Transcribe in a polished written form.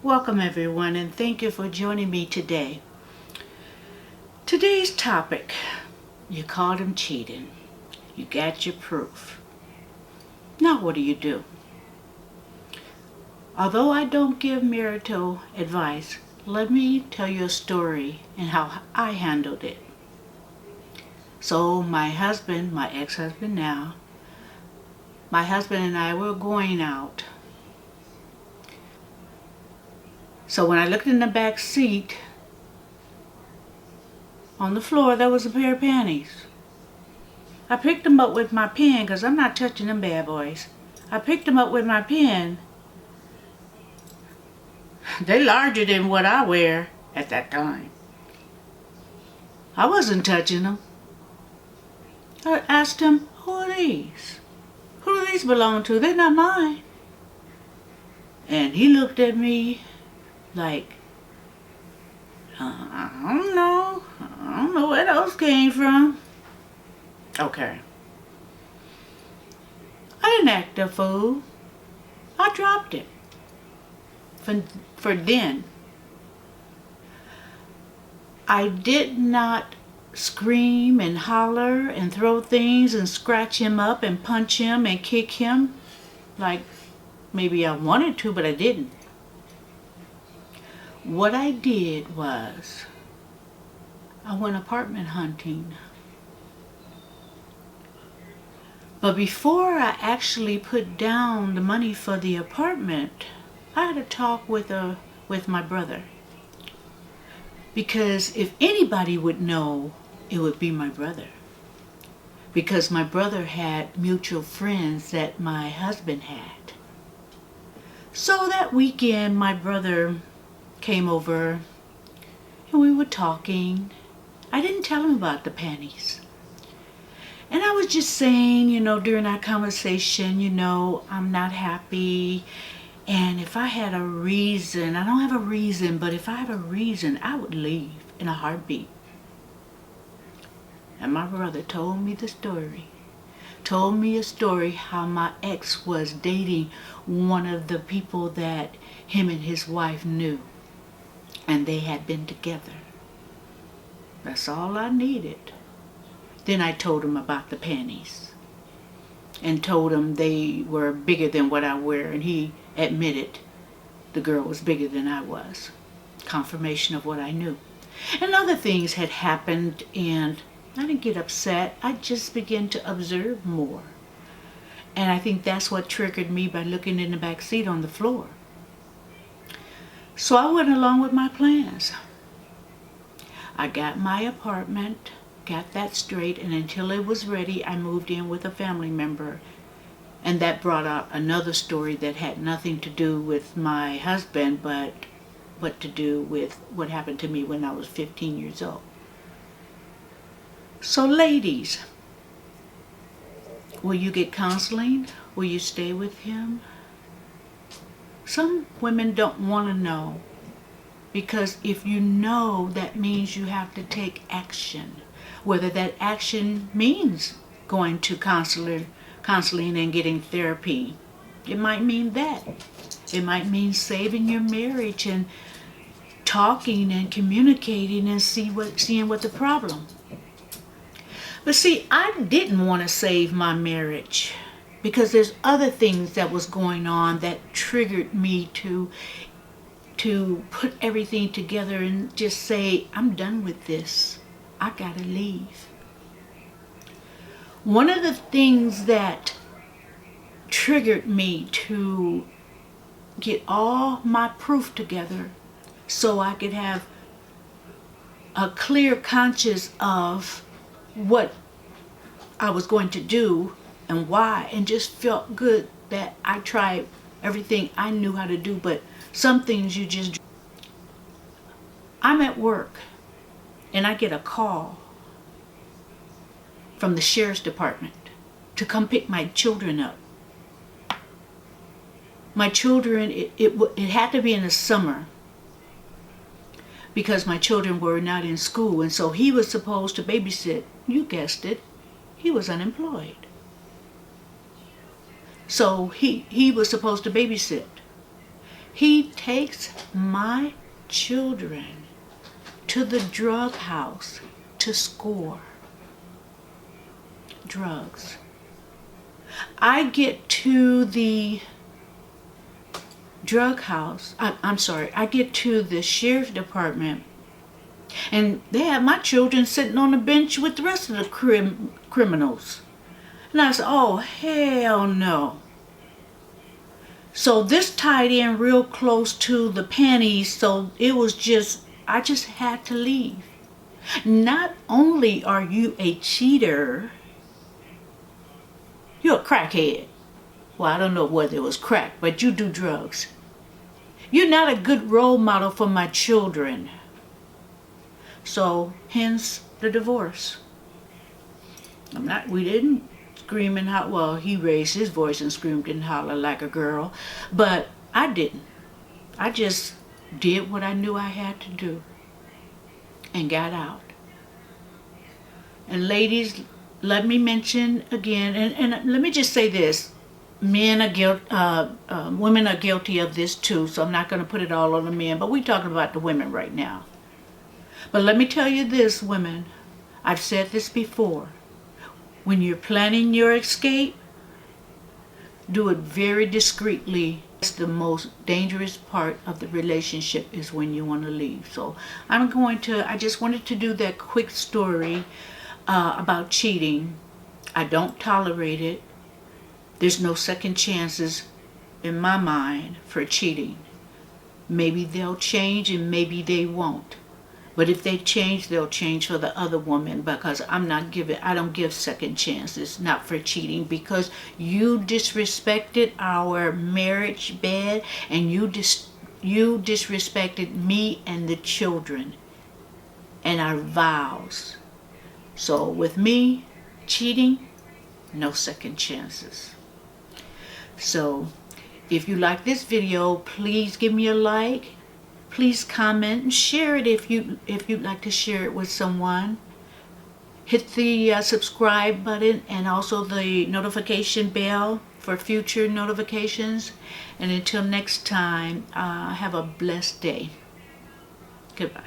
Welcome everyone, and thank you for joining me today. Today's topic, you caught him cheating. You got your proof. Now what do you do? Although I don't give marital advice, let me tell you a story and how I handled it. So my husband, my ex-husband now, my husband and I were going out. So when I looked in the back seat, on the floor there was a pair of panties. I picked them up with my pen because I'm not touching them bad boys. I picked them up with my pen. They're larger than what I wear at that time. I wasn't touching them. I asked him, who are these? Who do these belong to? They're not mine. And he looked at me like, I don't know where those came from. Okay. I didn't act a fool. I dropped it. For then. I did not scream and holler and throw things and scratch him up and punch him and kick him like maybe I wanted to, but I didn't. What I did was I went apartment hunting. But before I actually put down the money for the apartment, I had a talk with my brother. Because if anybody would know, it would be my brother. Because my brother had mutual friends that my husband had. So that weekend, my brother came over and we were talking. I didn't tell him about the panties. And I was just saying, during our conversation, I'm not happy. And if I had a reason, I don't have a reason, but if I had a reason, I would leave in a heartbeat. And my brother told me the story. Told me a story how my ex was dating one of the people that him and his wife knew. And they had been together. That's all I needed. Then I told him about the panties. And told him they were bigger than what I wear. And he admitted the girl was bigger than I was. Confirmation of what I knew. And other things had happened, and I didn't get upset. I just began to observe more. And I think that's what triggered me by looking in the back seat on the floor. So I went along with my plans. I got my apartment, got that straight, and until it was ready, I moved in with a family member. And that brought out another story that had nothing to do with my husband, but to do with what happened to me when I was 15 years old. So ladies, will you get counseling? Will you stay with him? Some women don't want to know, because if you know, that means you have to take action. Whether that action means going to counseling and getting therapy. It might mean that. It might mean saving your marriage and talking and communicating and seeing what the problem. But see, I didn't want to save my marriage, because there's other things that was going on that triggered me to put everything together and just say, I'm done with this. I gotta leave. One of the things that triggered me to get all my proof together so I could have a clear conscience of what I was going to do and why, and just felt good that I tried everything I knew how to do, but some things you just... I'm at work and I get a call from the sheriff's department to come pick my children up. My children, it had to be in the summer because my children were not in school, and so he was supposed to babysit. You guessed it, he was unemployed. So he was supposed to babysit. He takes my children to the drug house to score drugs. I get to the drug house, I get to the sheriff's department, and they have my children sitting on the bench with the rest of the criminals. And I said, oh, hell no. So this tied in real close to the panties, so it was I just had to leave. Not only are you a cheater, you're a crackhead. Well, I don't know whether it was crack, but you do drugs. You're not a good role model for my children. So, hence the divorce. We didn't scream and holler. Well, he raised his voice and screamed and hollered like a girl, but I didn't. I just did what I knew I had to do and got out. And ladies, let me mention again, and let me just say this. Women are guilty of this too, so I'm not going to put it all on the men, but we're talking about the women right now. But let me tell you this, women. I've said this before. When you're planning your escape, do it very discreetly. It's the most dangerous part of the relationship is when you want to leave. So I just wanted to do that quick story about cheating. I don't tolerate it. There's no second chances in my mind for cheating. Maybe they'll change and maybe they won't. But if they change, they'll change for the other woman, because I don't give second chances, not for cheating, because you disrespected our marriage bed and you disrespected me and the children and our vows. So with me, cheating, no second chances. So if you like this video, please give me a like. Please comment and share it if you'd like to share it with someone. Hit the subscribe button and also the notification bell for future notifications. And until next time, have a blessed day. Goodbye.